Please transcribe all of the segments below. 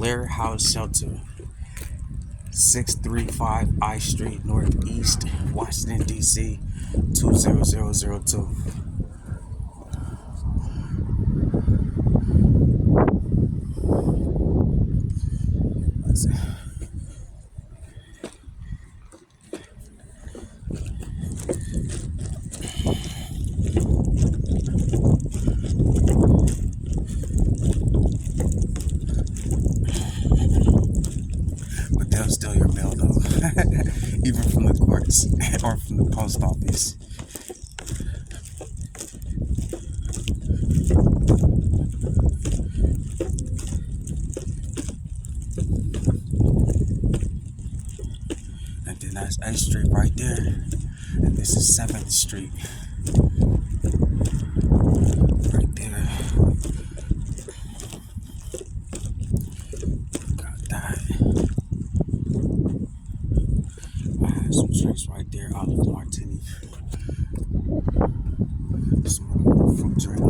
Blair House Shelter, 635 I Street, Northeast, Washington, D.C., 20002. Let's see. But they'll steal your mail though, even from the courts or from the post office. And then that's 8th Street right there, and this is 7th Street right there. Got that. I have some drinks right there, olive martini, some more fruit drink.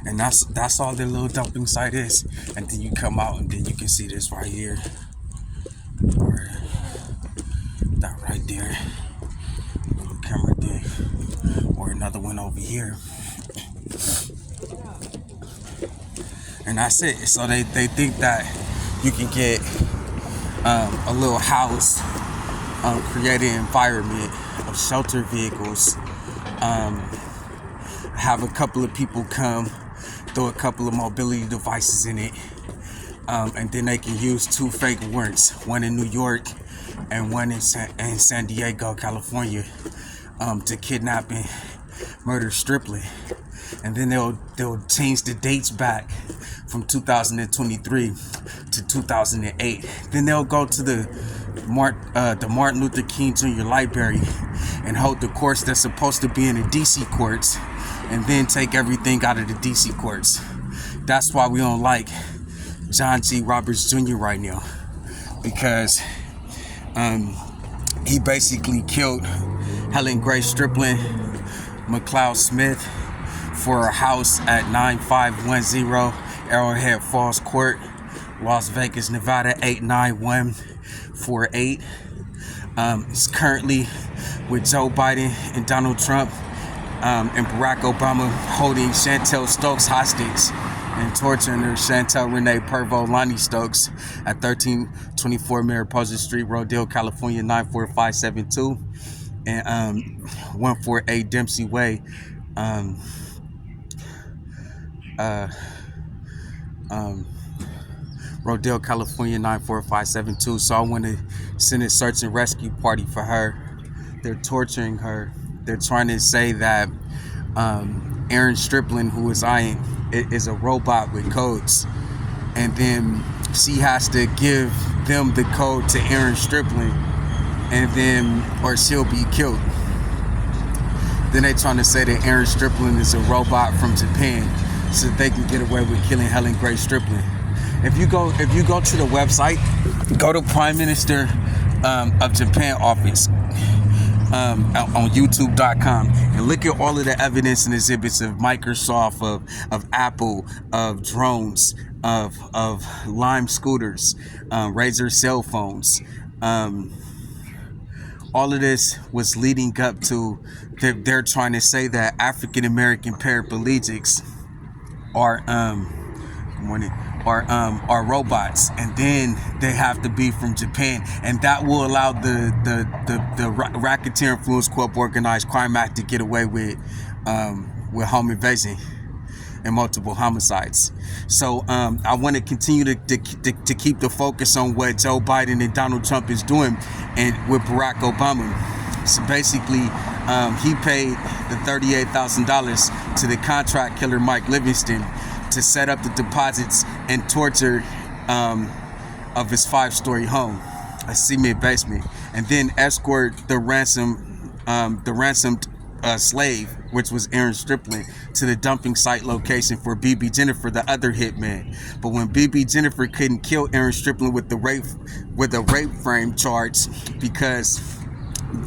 And that's all their little dumping site is. And then you come out and then you can see this right here, or that right there, little camera thing, or another one over here. And that's it. So they think that you can get a little house, create an environment of shelter vehicles, have a couple of people come, throw a couple of mobility devices in it, and then they can use 2 fake warrants, one in New York and one in San Diego, California, to kidnap and murder striplin. And then they'll change the dates back from 2023 to 2008. Then they'll go to the Martin Luther King Jr. Library and hold the courts that's supposed to be in the DC courts, and then take everything out of the DC courts. That's why we don't like John G. Roberts Jr. right now, because he basically killed Helen Grace Striplin McLeod Smith for a house at 9510 Arrowhead Falls Court, Las Vegas, Nevada 89148. He's currently with Joe Biden and Donald Trump and Barack Obama holding Chantel Stokes hostage and torturing her, Chantel Renee Pervo Lonnie Stokes, at 1324 Mariposa Street, Rodale, California 94572, and 148 Dempsey Way, Rodale, California 94572. So I want to send a search and rescue party for her. They're torturing her. They're trying to say that Aaron Striplin, who is is a robot with codes, and then she has to give them the code to Aaron Striplin, and then or she'll be killed. Then they're trying to say that Aaron Striplin is a robot from Japan, so they can get away with killing Helen Grace Striplin. If you go to the website, go to Prime Minister of Japan office on YouTube.com and look at all of the evidence and exhibits of Microsoft, of Apple, of drones, of Lime scooters, Razor cell phones. All of this was leading up to they're trying to say that African American paraplegics are robots, and then they have to be from Japan, and that will allow the Racketeer Influence Corp Organized Crime Act to get away with home invasion and multiple homicides. So I want to continue to keep the focus on what Joe Biden and Donald Trump is doing, and with Barack Obama. So basically, he paid the $38,000 to the contract killer Mike Livingston to set up the deposits and torture of his 5-story home, a cement basement, and then escort the ransomed slave, which was Aaron Striplin, to the dumping site location for BB Jennifer, the other hitman. But when BB Jennifer couldn't kill Aaron Striplin with a rape frame charge, because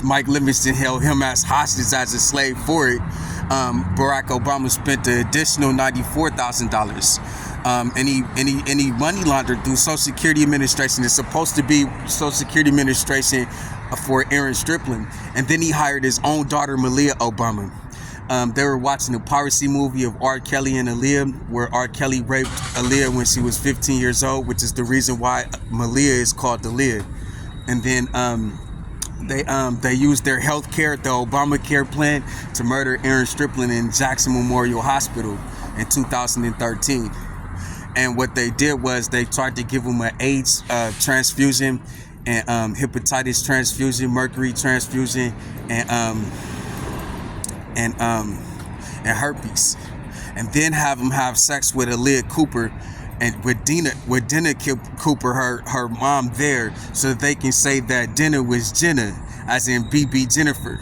Mike Livingston held him as hostage as a slave for it. Barack Obama spent the additional $94,000. Any money laundered through Social Security Administration. It's supposed to be Social Security Administration for Aaron Striplin. And then he hired his own daughter, Malia Obama. They were watching a piracy movie of R. Kelly and Aaliyah, where R. Kelly raped Aaliyah when she was 15 years old, which is the reason why Malia is called Aaliyah. And then they used their health care, the Obamacare plan, to murder Aaron Striplin in Jackson Memorial Hospital in 2013. And what they did was they tried to give him an AIDS transfusion, and hepatitis transfusion, mercury transfusion, and herpes, and then have him have sex with Aaliyah Cooper and with Dina Cooper, her mom, there, so that they can say that Dina was Jenna, as in BB Jennifer.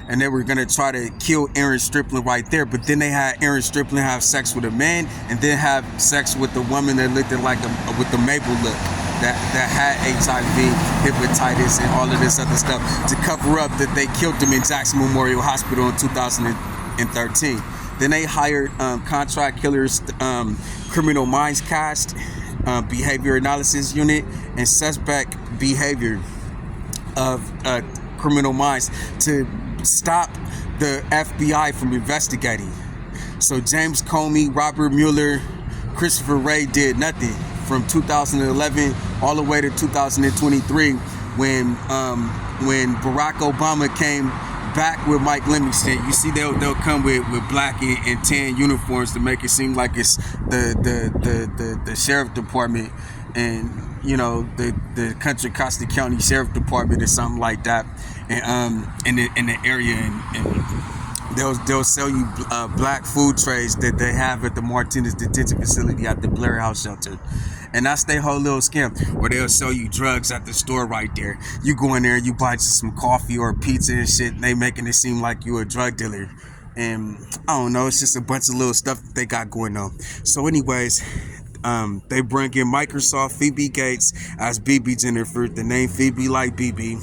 And they were gonna try to kill Aaron Striplin right there, but then they had Aaron Striplin have sex with a man, and then have sex with the woman that looked like with the Mabel look, that had HIV, hepatitis, and all of this other stuff, to cover up that they killed him in Jackson Memorial Hospital in 2013. Then they hired contract killers, Criminal Minds Cast, Behavior Analysis Unit, and Suspect Behavior of Criminal Minds to stop the FBI from investigating. So James Comey, Robert Mueller, Christopher Wray did nothing from 2011 all the way to 2023, when Barack Obama came back with Mike Livingston. You see, they'll come with black and tan uniforms to make it seem like it's the sheriff department, and you know, the Contra Costa County Sheriff Department or something like that, and in the area, and they'll sell you black food trays that they have at the Martinez detention facility at the Blair House shelter. And that's their whole little scam, where they'll sell you drugs at the store right there. You go in there, you buy some coffee or pizza and shit, and they making it seem like you a drug dealer. And I don't know, it's just a bunch of little stuff that they got going on. So anyways, they bring in Microsoft Phoebe Gates as BB Jennifer, the name Phoebe like BB,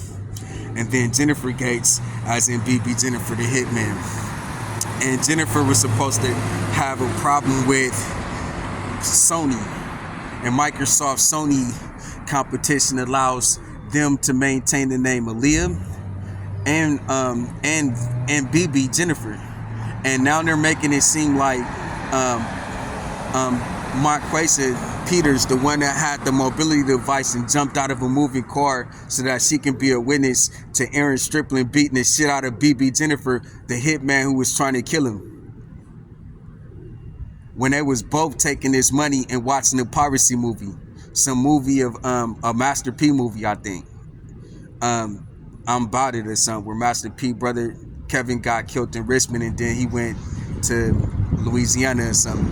and then Jennifer Gates as in BB Jennifer, the hitman. And Jennifer was supposed to have a problem with Sony, and Microsoft Sony competition allows them to maintain the name Aaliyah and BB Jennifer. And now they're making it seem like Marquesa Peters, the one that had the mobility device and jumped out of a moving car so that she can be a witness to Aaron Striplin beating the shit out of BB Jennifer, the hitman who was trying to kill him, when they was both taking this money and watching a piracy movie, some movie of a Master P movie, I think. I'm About It or something, where Master P brother Kevin got killed in Richmond, and then he went to Louisiana or something.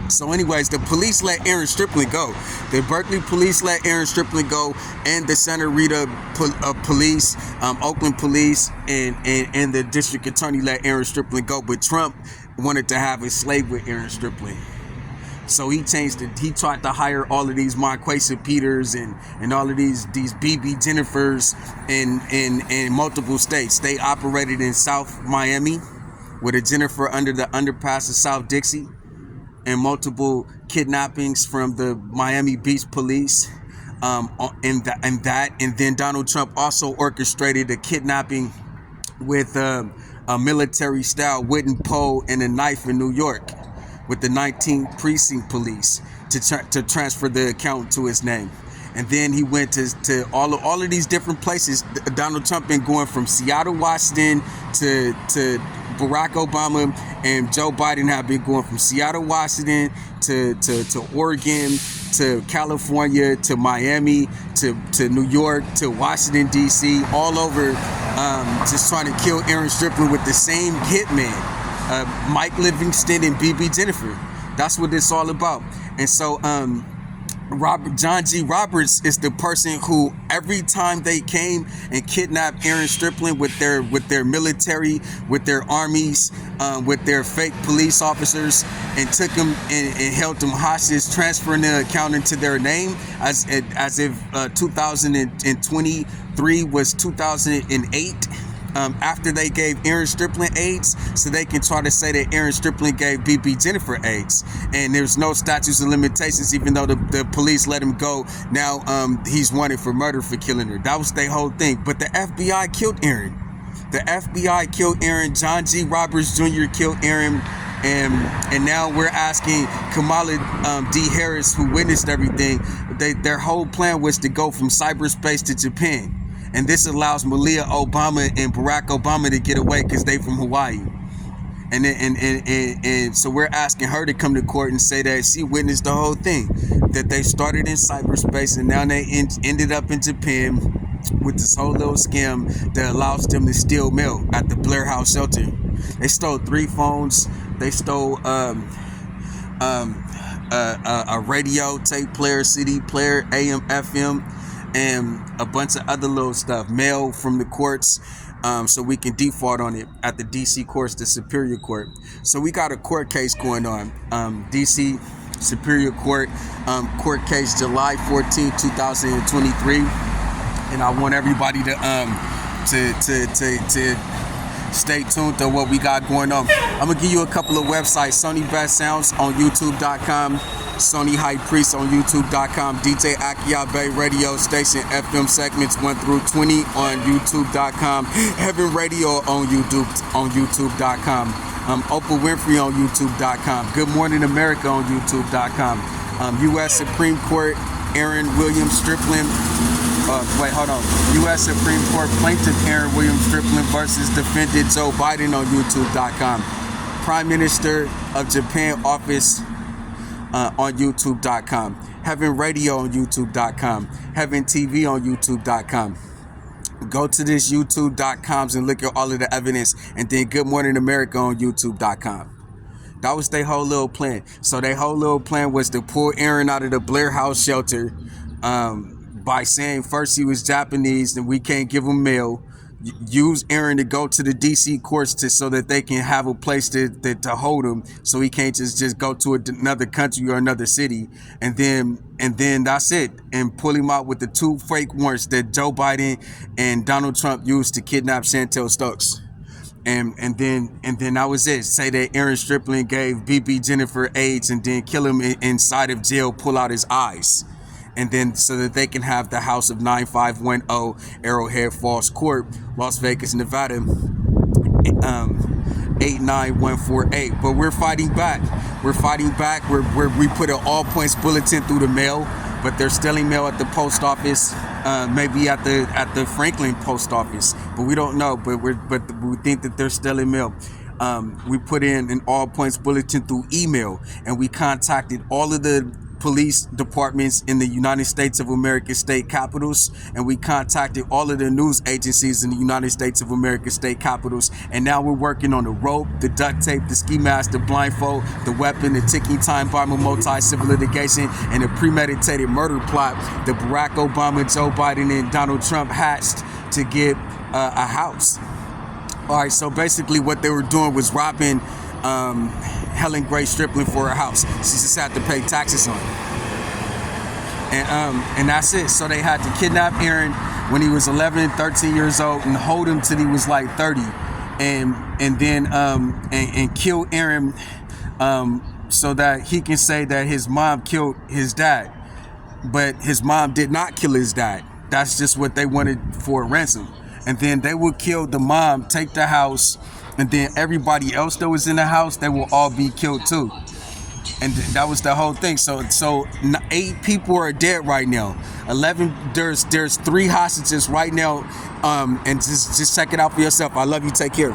So anyways, the police let Aaron Striplin go. The Berkeley police let Aaron Striplin go, and the Santa Rita police, Oakland police, and the district attorney let Aaron Striplin go. But Trump wanted to have a slave with Aaron Striplin. So he changed it. He tried to hire all of these Marquesa Peters and all of these BB Jennifers in multiple states. They operated in South Miami with a Jennifer under the underpass of South Dixie, and multiple kidnappings from the Miami Beach police. And then Donald Trump also orchestrated a kidnapping with a military-style wooden pole and a knife in New York with the 19th Precinct Police to transfer the account to his name. And then he went to all of these different places. Donald Trump been going from Seattle, Washington to Barack Obama, and Joe Biden have been going from Seattle, Washington to Oregon, to California, to Miami, to New York, to Washington, D.C., all over, just trying to kill Aaron Striplin with the same hitman, Mike Livingston and BB Jennifer. That's what it's all about. And so John G. Roberts is the person who, every time they came and kidnapped Aaron Striplin with their military, with their armies, with their fake police officers, and took him and held him hostage, transferring the account into their name, as if 2020 3 was 2008. After they gave Aaron Striplin AIDS, so they can try to say that Aaron Striplin gave BB Jennifer AIDS. And there's no statutes of limitations, even though the police let him go. Now he's wanted for murder for killing her. That was their whole thing. But the FBI killed Aaron. The FBI killed Aaron. John G. Roberts Jr. killed Aaron. And now we're asking Kamala D. Harris, who witnessed everything, their whole plan was to go from cyberspace to Japan. And this allows Malia Obama and Barack Obama to get away because they from Hawaii. And so we're asking her to come to court and say that she witnessed the whole thing, that they started in cyberspace and now they ended up in Japan with this whole little scam that allows them to steal mail at the Blair House shelter. They stole 3 phones. They stole a radio, tape player, CD player, AM, FM, and a bunch of other little stuff, mail from the courts, so we can default on it at the DC courts, the Superior Court. So we got a court case going on, DC Superior Court, court case July 14, 2023, and I want everybody to stay tuned to what we got going on. I'm gonna give you a couple of websites: Sony Best Sounds on YouTube.com, Sony High Priest on YouTube.com, DJ Akiabe Radio Station FM segments 1 through 20 on YouTube.com, Heaven Radio on YouTube.com, Oprah Winfrey on YouTube.com, Good Morning America on YouTube.com, U.S. Supreme Court Aaron William Striplin. U.S. Supreme Court plaintiff Aaron William Striplin versus defendant Joe Biden on YouTube.com. Prime Minister of Japan office on YouTube.com. Heaven Radio on YouTube.com. Heaven TV on YouTube.com. Go to this YouTube.coms and look at all of the evidence, and then Good Morning America on YouTube.com. That was their whole little plan. So their whole little plan was to pull Aaron out of the Blair House shelter, by saying first he was Japanese and we can't give him mail. Use Aaron to go to the DC courts so that they can have a place to hold him, so he can't just go to another country or another city, and then that's it, and pull him out with the 2 fake warrants that Joe Biden and Donald Trump used to kidnap Chantel Stokes. And then that was it. Say that Aaron Striplin gave BB Jennifer AIDS and then kill him inside of jail, pull out his eyes. And then so that they can have the house of 9510 Arrowhead Falls Court, Las Vegas, Nevada, 89148. But we're fighting back. We put an all points bulletin through the mail, but they're stealing mail at the post office, maybe at the Franklin post office, but we don't know. But we think that they're stealing mail. We put in an all points bulletin through email, and we contacted all of the police departments in the United States of America state capitals, and we contacted all of the news agencies in the United States of America state capitals, and now we're working on the rope, the duct tape, the ski mask, the blindfold, the weapon, the ticking time bomb of multi-civil litigation, and a premeditated murder plot that Barack Obama, Joe Biden, and Donald Trump hatched to get a house. All right, so basically what they were doing was robbing Helen Gray Striplin for her house. She just had to pay taxes on it. And that's it. So they had to kidnap Aaron when he was 11, 13 years old and hold him till he was like 30. And then kill Aaron so that he can say that his mom killed his dad. But his mom did not kill his dad. That's just what they wanted for a ransom. And then they would kill the mom, take the house, and then everybody else that was in the house, they will all be killed too. And that was the whole thing. So 8 people are dead right now. 11. There's 3 hostages right now. And just check it out for yourself. I love you. Take care.